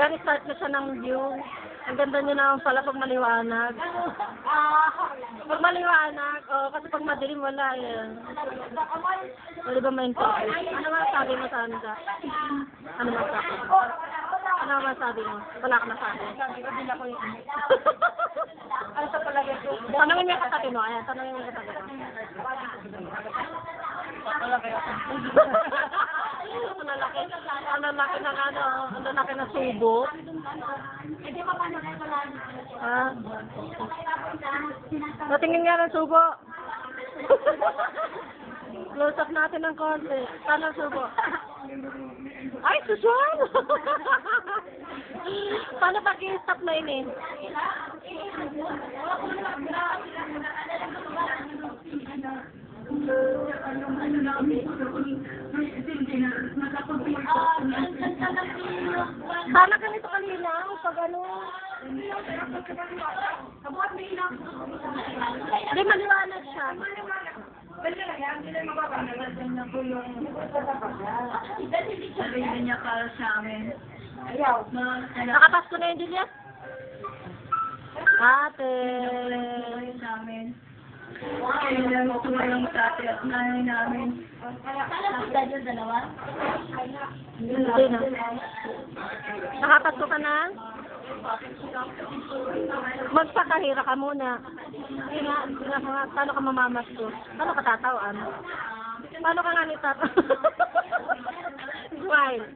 Ayan, start na siya ng view. Ang ganda niya naman pala pag maliwanag. Pag maliwanag, kasi pag madilim wala yan. O, di ba ma-interview? Ano masabi mo sa Anda? Ano masabi mo? Ano masabi mo? Wala ka masabi. Sabi ko din ako yung ano sa palagay ko? Tanungin mo yung katabi mo. Ayan, tanungin mo yung katabi mo. Ang laki ng ano, ang laki ng subo. Ha? Natingin nga ng subo. Close up natin ng konti. Saan ang subo? Ay, susuan! Paano pag i-stop na ini? Sana ganito kanina, pag ano. Hindi, maliwanag siya. Sabihin niya para sa amin. Nakapasko na yung Juliet? Ate. Sa amin. Kaya tumulong sa ate at nanay namin. Hindi na. Nakapasko ka na? Magpakahira ka muna. Hindi nga, paano ka mamamasko? Paano ka tatawan? Paano ka nga nita? Smile.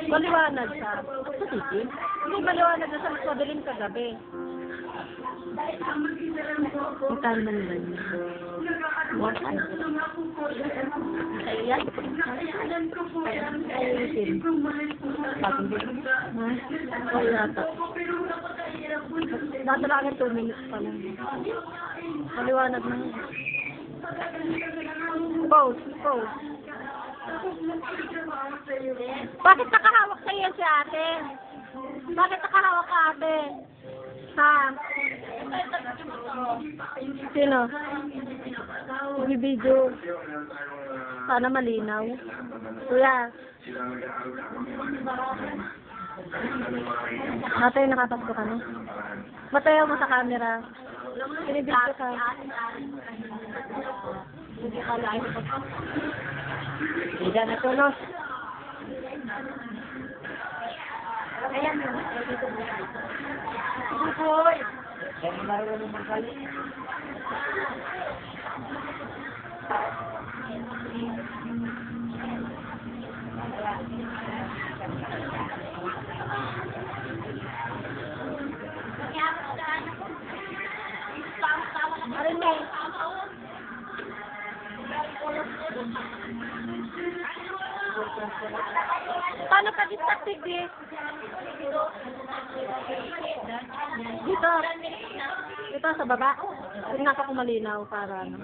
Maliwanag siya. Sa titi? Hindi maliwanag na sa mas madaling kagabi. Magkano man ba niya? Magkano? Ayan? Ayusin. Pag-ibig. O yata. Dati lang 2 minutes pa lang. Maliwanag na. Pause. Pause. Bakit nakahawak sa iyo si ate? Bakit nakahawak ka ate? Ha? Sino? Bibidyo. Sana malinaw. Kuya. Ate, nakapasko ka na? Matayaw mo sa camera. Pinibidyo ka. Hindi na tulos. Ayan. Hoy. Yan marunong magkali. Arin mo. Paano ka distracted eh? Dito. Dito sa baba. Tingnan ko kung malinaw para ano.